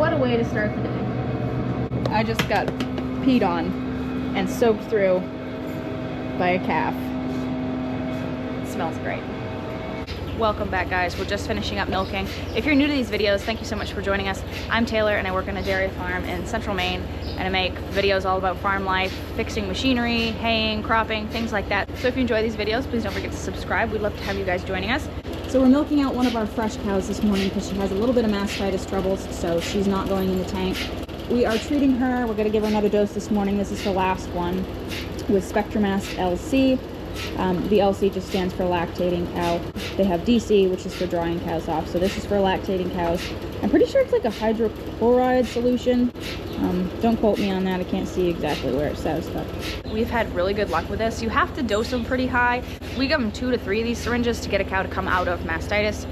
what a way to start the day. I just got peed on and soaked through by a calf. It smells great. Welcome back, guys. We're just finishing up milking. If you're new to these videos, thank you so much for joining us. I'm Taylor and I work on a dairy farm in central Maine, and I make videos all about farm life, fixing machinery, haying, cropping, things like that. So if you enjoy these videos, please don't forget to subscribe. We'd love to have you guys joining us. So we're milking out one of our fresh cows this morning because she has a little bit of mastitis troubles, so she's not going in the tank. We are treating her. We're going to give her another dose this morning. This is her last one with Spectromast LC. The LC just stands for lactating cow. They have DC, which is for drying cows off. So this is for lactating cows. I'm pretty sure it's like a hydrochloride solution. Don't quote me on that. I can't see exactly where it says, but we've had really good luck with this. You have to dose them pretty high. We give them 2 to 3 of these syringes to get a cow to come out of mastitis.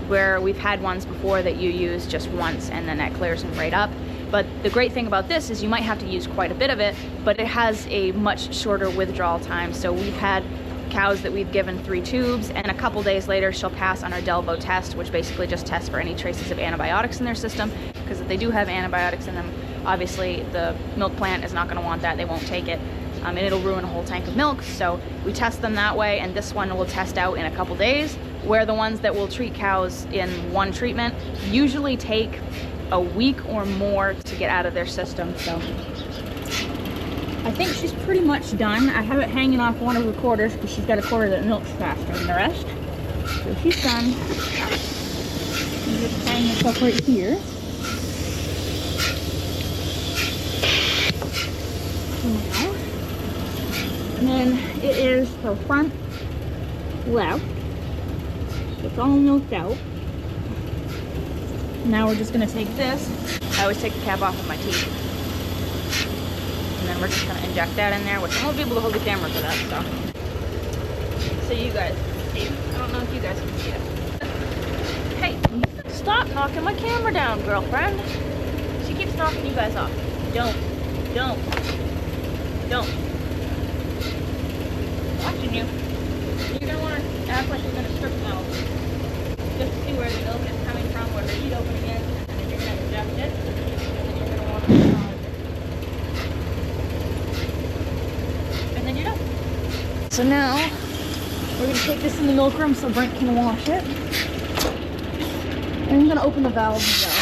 Where we've had ones before that you use just once and then that clears them right up. But the great thing about this is you might have to use quite a bit of it, but it has a much shorter withdrawal time. So we've had cows that we've given 3 tubes, and a couple days later she'll pass on our Delvo test, which basically just tests for any traces of antibiotics in their system, because if they do have antibiotics in them, obviously the milk plant is not going to want that. They won't take it, and it'll ruin a whole tank of milk. So we test them that way, and this one will test out in a couple days, where the ones that will treat cows in one treatment usually take a week or more to get out of their system. So I think she's pretty much done. I have it hanging off one of the quarters because she's got a quarter that milks faster than the rest. So she's done. You just hang this up right here. Now, and then it is her front left. So it's all milked out. Now we're just going to take this. I always take the cap off with my teeth. And then we're just going to inject that in there, which I won't be able to hold the camera for that, so you guys can see it. I don't know if you guys can see it. Hey, stop knocking my camera down, girlfriend. She keeps knocking you guys off. Don't. Watching you. You're going to want to act like you're going to strip now. Just to see where the milk is coming from, where the heat opening is, and then you're going to inject it, and then you're going to want to and then you're done. So now, we're going to take this in the milk room so Brent can wash it. And I'm going to open the valve as well.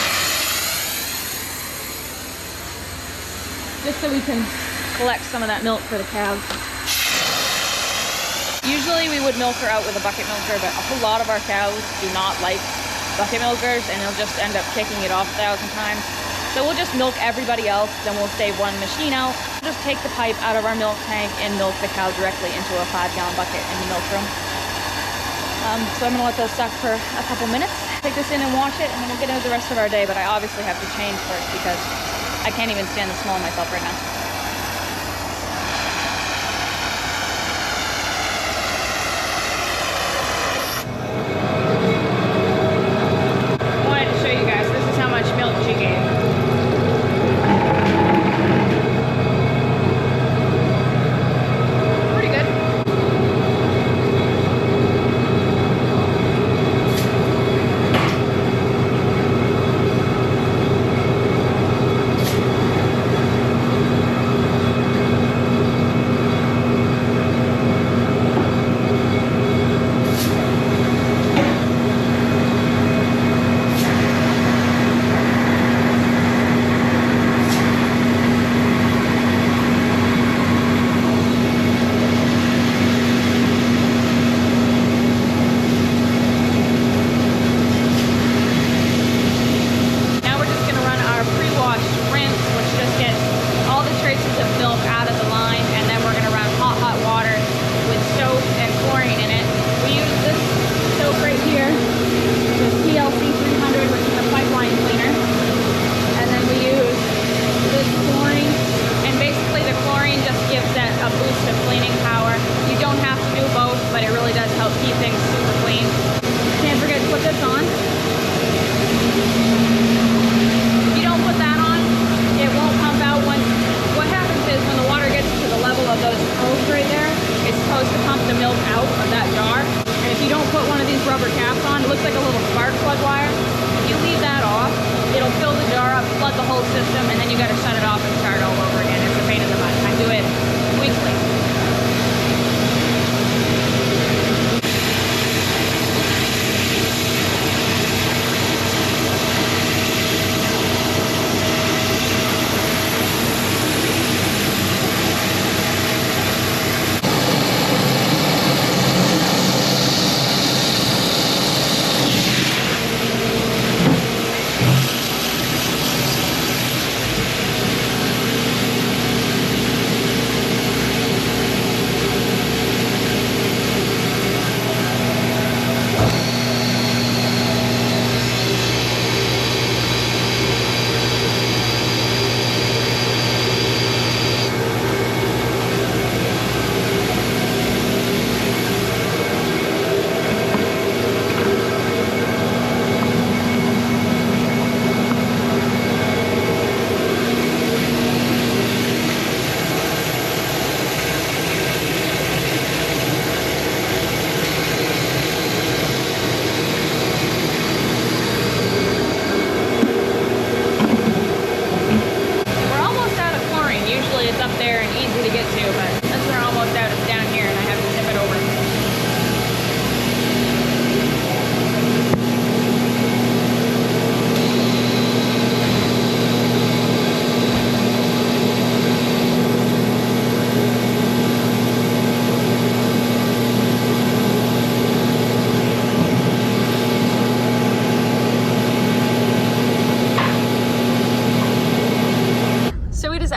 Just so we can collect some of that milk for the calves. Usually we would milk her out with a bucket milker, but a whole lot of our cows do not like bucket milkers, and they'll just end up kicking it off 1,000 times. So we'll just milk everybody else, then we'll save one machine out. We'll just take the pipe out of our milk tank and milk the cow directly into a 5-gallon bucket in the milk room. So I'm going to let those suck for a couple minutes, take this in and wash it, and then we'll get into the rest of our day. But I obviously have to change first because I can't even stand the smell of myself right now.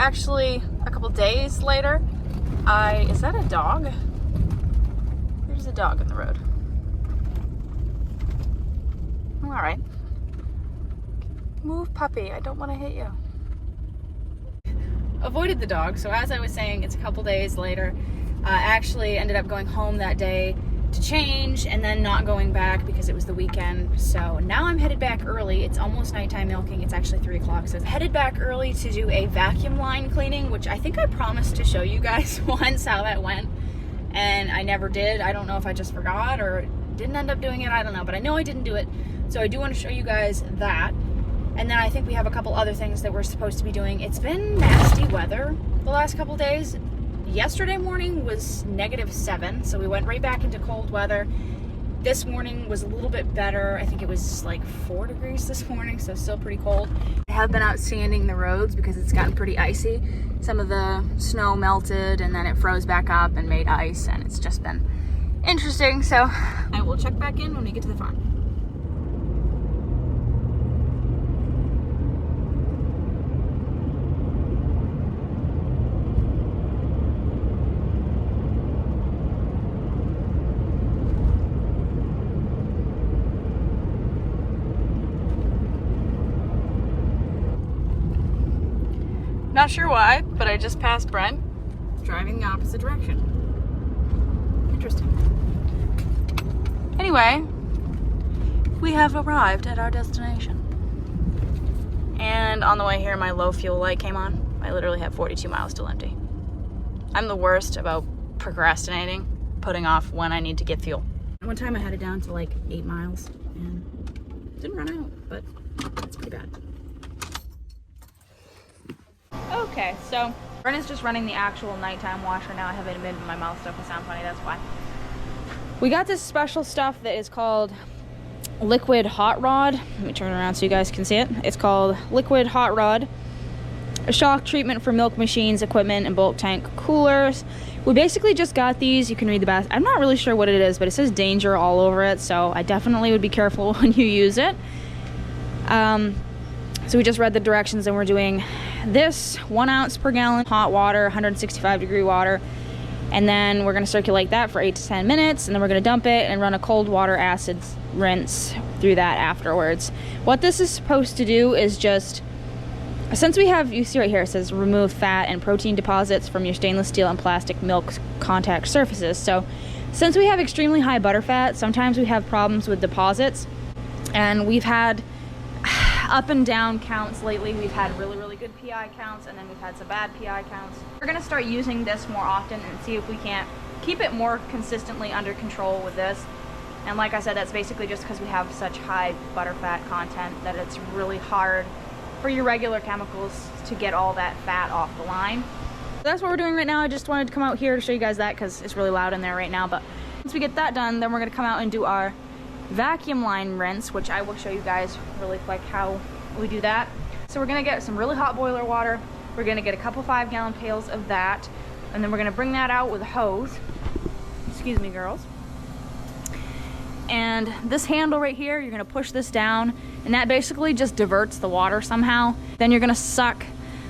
actually a couple days later, is that a dog? There's a dog in the road. All right. Move, puppy. I don't want to hit you. Avoided the dog. So as I was saying, it's a couple days later. I actually ended up going home that day to change and then not going back because it was the weekend. So now I'm headed back early. It's almost nighttime milking. It's actually 3 o'clock. So I'm headed back early to do a vacuum line cleaning, which I think I promised to show you guys once how that went. And I never did. I don't know if I just forgot or didn't end up doing it. I don't know, but I know I didn't do it. So I do want to show you guys that. And then I think we have a couple other things that we're supposed to be doing. It's been nasty weather the last couple days. Yesterday morning was -7, so we went right back into cold weather. This morning was a little bit better. I think it was like 4 degrees this morning, so still pretty cold. I have been out sanding the roads because it's gotten pretty icy. Some of the snow melted and then it froze back up and made ice, and it's just been interesting. So I will check back in when we get to the farm. Not sure why, but I just passed Brent driving the opposite direction. Interesting. Anyway, we have arrived at our destination. And on the way here, my low fuel light came on. I literally have 42 miles till empty. I'm the worst about procrastinating, putting off when I need to get fuel. One time I had it down to like 8 miles and didn't run out, but it's pretty bad. Okay, so Brenna's just running the actual nighttime washer now. I have it in my mouth stuff will sound funny, that's why. We got this special stuff that is called liquid hot rod. Let me turn around so you guys can see it. It's called liquid hot rod. A shock treatment for milk machines, equipment, and bulk tank coolers. We basically just got these. You can read the back. I'm not really sure what it is, but it says danger all over it, so I definitely would be careful when you use it. So we just read the directions and we're doing this 1 ounce per gallon hot water, 165 degree water, and then we're going to circulate that for 8 to 10 minutes, and then we're going to dump it and run a cold water acid rinse through that afterwards. What this is supposed to do is just, since we have, you see right here it says remove fat and protein deposits from your stainless steel and plastic milk contact surfaces. So since we have extremely high butter fat, sometimes we have problems with deposits, and we've had up and down counts lately. We've had really good PI counts, and then we've had some bad PI counts. We're gonna start using this more often and see if we can't keep it more consistently under control with this. And like I said, that's basically just because we have such high butterfat content that it's really hard for your regular chemicals to get all that fat off the line. So that's what we're doing right now. I just wanted to come out here to show you guys that because it's really loud in there right now. But once we get that done, then we're gonna come out and do our vacuum line rinse, which I will show you guys really quick how we do that. So we're gonna get some really hot boiler water. We're gonna get a couple 5-gallon pails of that, and then we're gonna bring that out with a hose. Excuse me, girls. And this handle right here, you're gonna push this down, and that basically just diverts the water somehow. Then you're gonna suck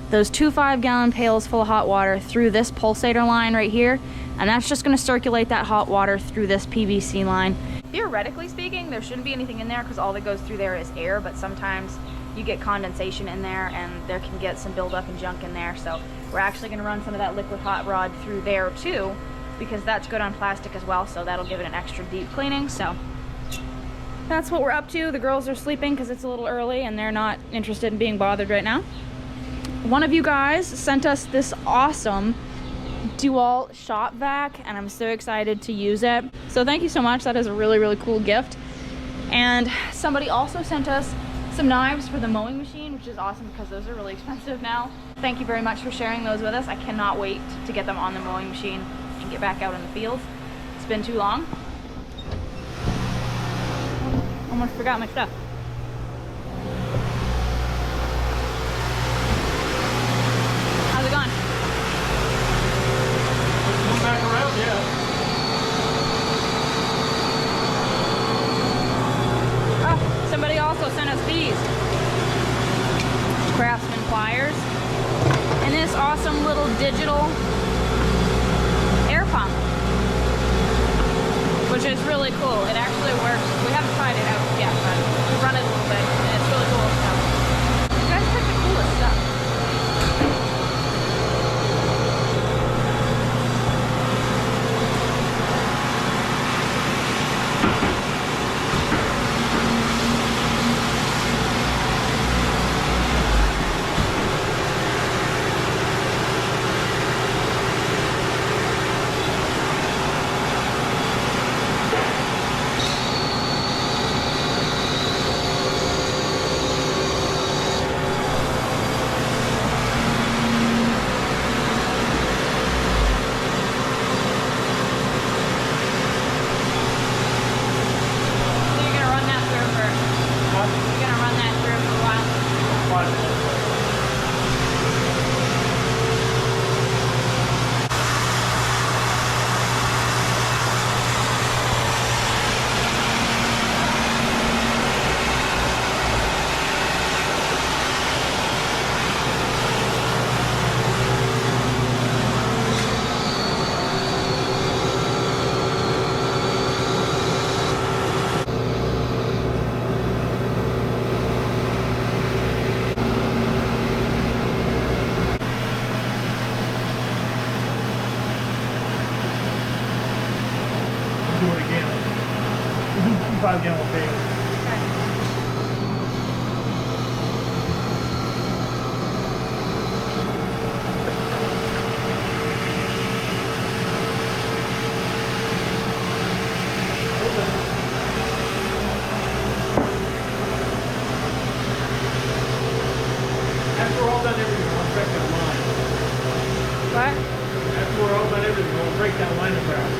those 2 5-gallon pails full of hot water through this pulsator line right here, and that's just gonna circulate that hot water through this PVC line. Theoretically speaking, there shouldn't be anything in there because all that goes through there is air, but sometimes you get condensation in there and there can get some buildup and junk in there. So we're actually gonna run some of that liquid hot rod through there too, because that's good on plastic as well, so that'll give it an extra deep cleaning. So that's what we're up to. The girls are sleeping because it's a little early and they're not interested in being bothered right now. One of you guys sent us this awesome dual shop vac, and I'm so excited to use it. So thank you so much. That is a really cool gift. And somebody also sent us some knives for the mowing machine, which is awesome because those are really expensive now. Thank you very much for sharing those with us. I cannot wait to get them on the mowing machine and get back out in the fields. It's been too long. Almost forgot my stuff. How's it going? Back around, yeah. Oh, somebody also sent us these Craftsman pliers. and this awesome little digital air pump, which is really cool. It actually works. We haven't tried it out yet, but we've run it a little bit, and it's really cool. So, you guys pick the coolest stuff. Do it again. 5-gallon pail. After we're all done everything, I'll break that line. What? After we're all done everything, we'll break that line apart.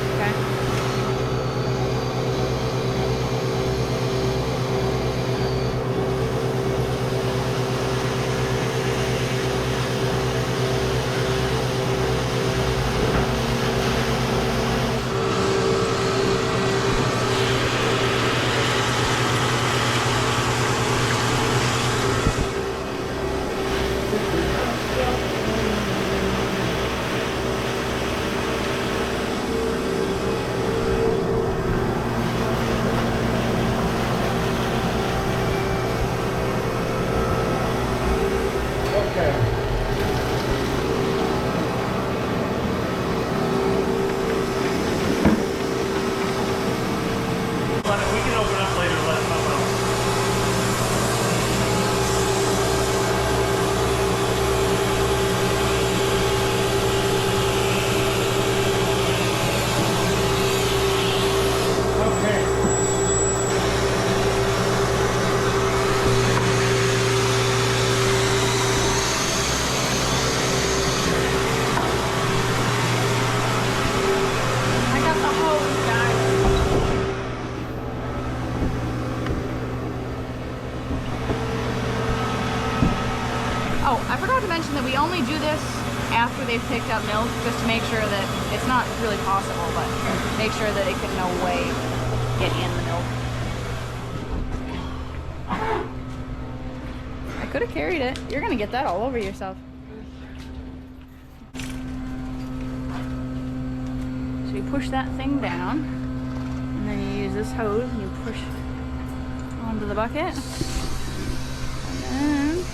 Okay. We can open up later and let it pop out. Okay. I got the hose, guys. Oh, I forgot to mention that we only do this after they've picked up milk, just to make sure that it's not really possible, but make sure that it can no way get in the milk. I could have carried it. You're gonna get that all over yourself. So you push that thing down, and then you use this hose and you push onto the bucket. And then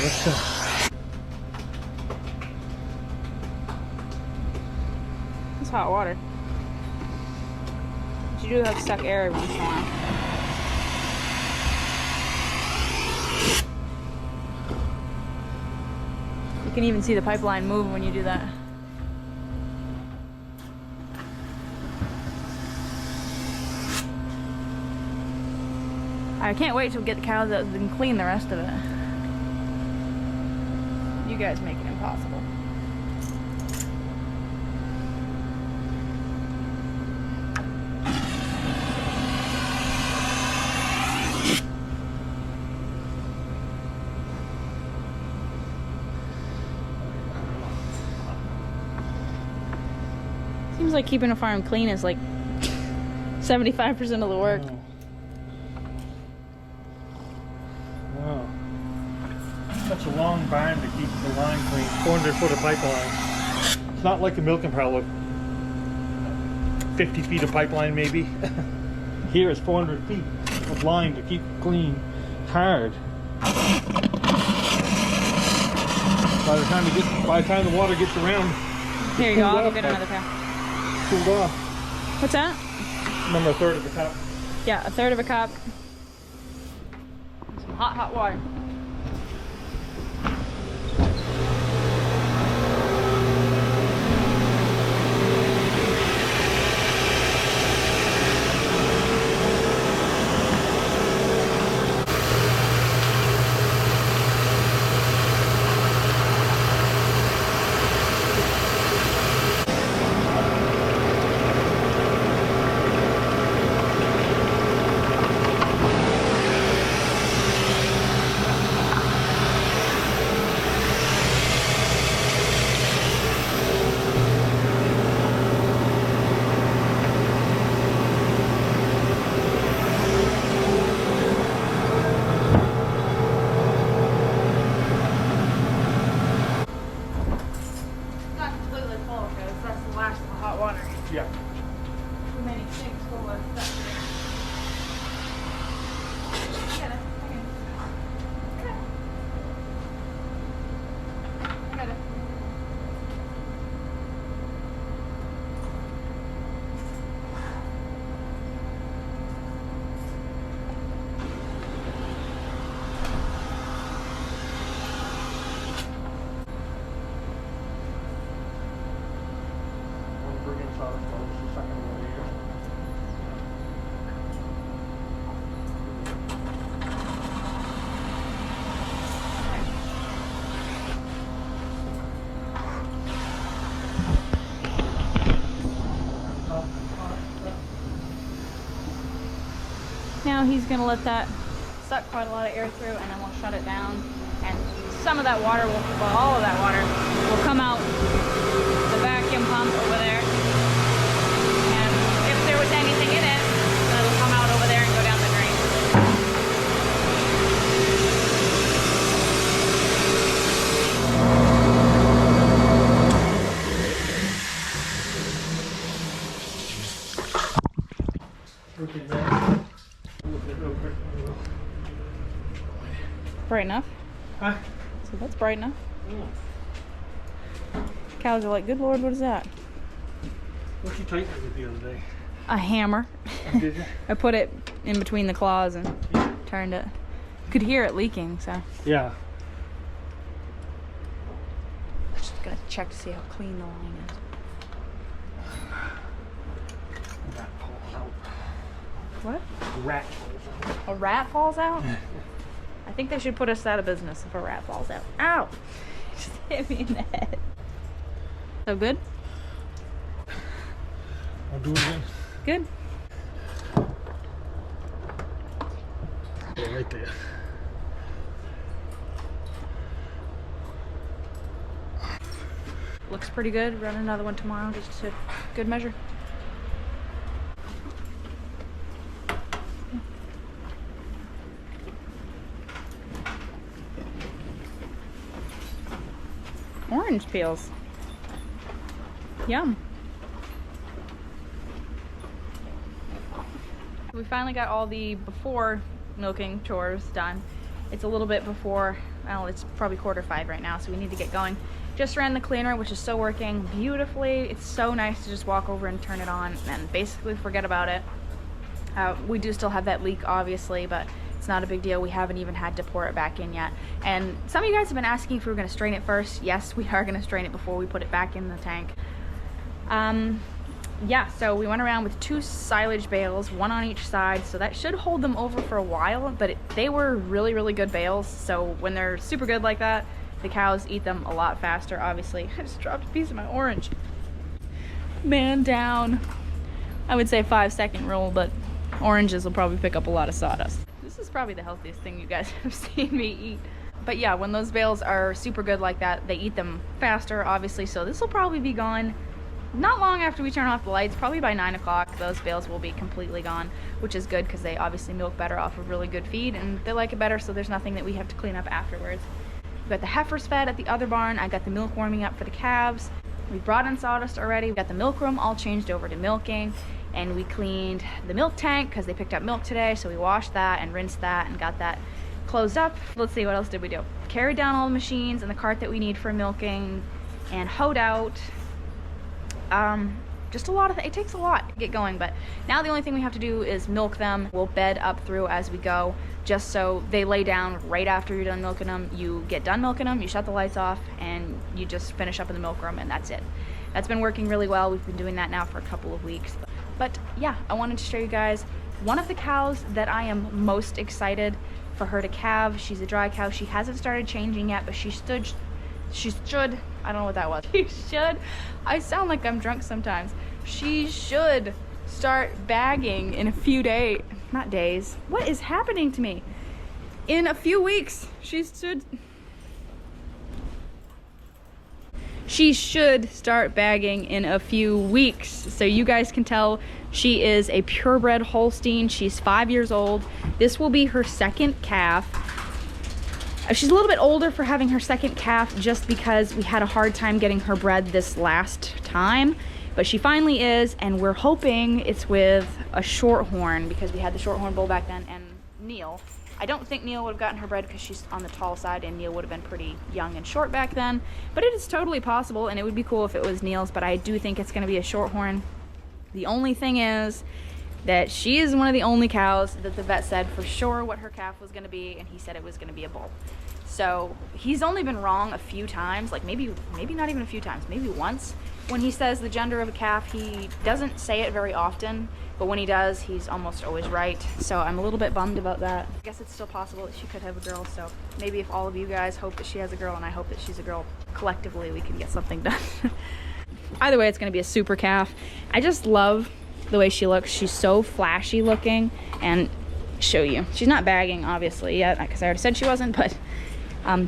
What's up? it's hot water. But you do have to suck air every once in a while. You can even see the pipeline move when you do that. I can't wait till we get the cows out and clean the rest of it. You guys make it impossible. Seems like keeping a farm clean is like 75% of the work. Oh. It's a long barn to keep the line clean. 400 foot of pipeline. It's not like a milking parlor. 50 feet of pipeline maybe. Here it's 400 feet of line to keep clean. Hard. By the time the water gets around. Here you go, I'll go get another pail. Cooled off. What's that? Remember, a third of a cup. Yeah, a third of a cup. Some hot, hot water. Yeah. Too many sinks full of stuff. I got it. Now he's gonna let that suck quite a lot of air through, and then we'll shut it down. And some of that water will, well, all of that water will come out the vacuum pump over there. And if there was anything in it, then it'll come out over there and go down the drain. Bright enough? Huh? So that's bright enough. Cows are like, good Lord, what is that? What you tightened it with the other day? A hammer. Did you? I put it in between the claws and turned it. You could hear it leaking, so. Yeah. I'm just gonna check to see how clean the line is. Rat falls out. What? Rat falls out. A rat falls out? I think they should put us out of business if a rat falls out. Ow! Just hit me in the head. So good? I'll do it again. Good. Yeah, right there. Looks pretty good. Run another one tomorrow just to good measure. Orange peels. Yum. We finally got all the before milking chores done. It's a little bit before, well, it's probably 4:45 right now, so we need to get going. Just ran the cleaner, which is still working beautifully. It's so nice to just walk over and turn it on and basically forget about it. We do still have that leak, obviously, but it's not a big deal. We haven't even had to pour it back in yet. And some of you guys have been asking if we were going to strain it first. Yes, we are going to strain it before we put it back in the tank. Yeah, so we went around with 2 silage bales, 1 on each side, so that should hold them over for a while, but they were really, really good bales, so when they're super good like that, the cows eat them a lot faster, obviously. I just dropped a piece of my orange. Man down. I would say 5-second rule, but oranges will probably pick up a lot of sawdust. This is probably the healthiest thing you guys have seen me eat. But yeah, when those bales are super good like that, they eat them faster, obviously, so this will probably be gone not long after we turn off the lights. Probably by 9 o'clock, those bales will be completely gone, which is good because they obviously milk better off of really good feed, and they like it better, so there's nothing that we have to clean up afterwards. We got the heifers fed at the other barn. I got the milk warming up for the calves. We brought in sawdust already. We got the milk room all changed over to milking, and we cleaned the milk tank because they picked up milk today, so we washed that and rinsed that and got that closed up. Let's see, what else did we do? Carried down all the machines and the cart that we need for milking and hoed out. Just a lot of it takes a lot to get going, but now the only thing we have to do is milk them. We'll bed up through as we go, just so they lay down right after you're done milking them. You get done milking them, you shut the lights off, and you just finish up in the milk room, and that's it. That's been working really well. We've been doing that now for a couple of weeks. But yeah, I wanted to show you guys one of the cows that I am most excited for her to calve. She's a dry cow. She hasn't started changing yet, but she should, I don't know what that was. She should, I sound like I'm drunk sometimes. She should start bagging in a few days, not days. What is happening to me? In a few weeks, she should start bagging in a few weeks. So you guys can tell she is a purebred Holstein. She's 5 years old. This will be her second calf. She's a little bit older for having her second calf just because we had a hard time getting her bred this last time. But she finally is, and we're hoping it's with a shorthorn because we had the shorthorn bull back then, and Neil. I don't think Neil would have gotten her bred because she's on the tall side, and Neil would have been pretty young and short back then. But it is totally possible, and it would be cool if it was Neil's, but I do think it's going to be a shorthorn. The only thing is that she is one of the only cows that the vet said for sure what her calf was going to be, and he said it was going to be a bull. So he's only been wrong a few times, like maybe not even a few times, maybe once. When he says the gender of a calf, he doesn't say it very often, but when he does, he's almost always right. So I'm a little bit bummed about that. I guess it's still possible that she could have a girl, so maybe if all of you guys hope that she has a girl and I hope that she's a girl, collectively we can get something done. Either way, it's going to be a super calf. I just love the way she looks. She's so flashy looking, and show you. She's not bagging, obviously, yet, because I already said she wasn't, but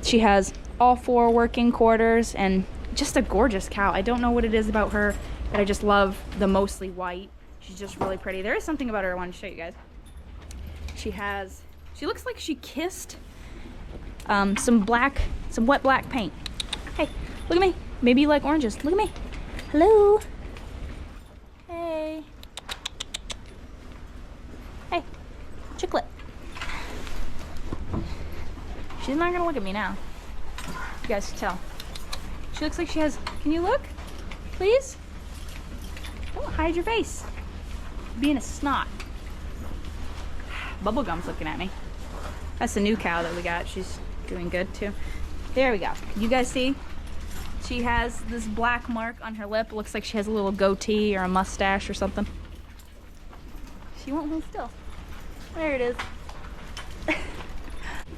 she has all 4 working quarters, and just a gorgeous cow. I don't know what it is about her, but I just love the mostly white. She's just really pretty. There is something about her I want to show you guys. She looks like she kissed some wet black paint. Hey, look at me. Maybe you like oranges. Look at me. Hello. Hey. Hey, Chicklet. She's not gonna look at me now. You guys can tell. She looks like she has, can you look? Please? Don't hide your face. Being a snot. Bubblegum's looking at me. That's the new cow that we got. She's doing good too. There we go. You guys see? She has this black mark on her lip. It looks like she has a little goatee or a mustache or something. She won't hold still. There it is.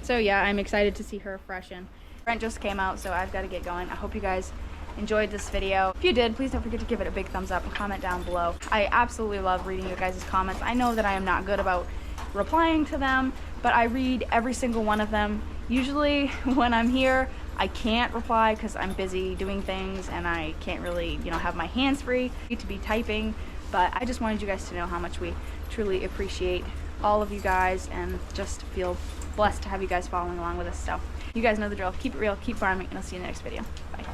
So yeah, I'm excited to see her freshen. Brent just came out, so I've got to get going. I hope you guys enjoyed this video. If you did, please don't forget to give it a big thumbs up and comment down below. I absolutely love reading your guys' comments. I know that I am not good about replying to them, but I read every single one of them. Usually when I'm here, I can't reply because I'm busy doing things and I can't really, have my hands free to be typing. But I just wanted you guys to know how much we truly appreciate all of you guys and just feel blessed to have you guys following along with us. So you guys know the drill. Keep it real, keep farming, and I'll see you in the next video. Bye.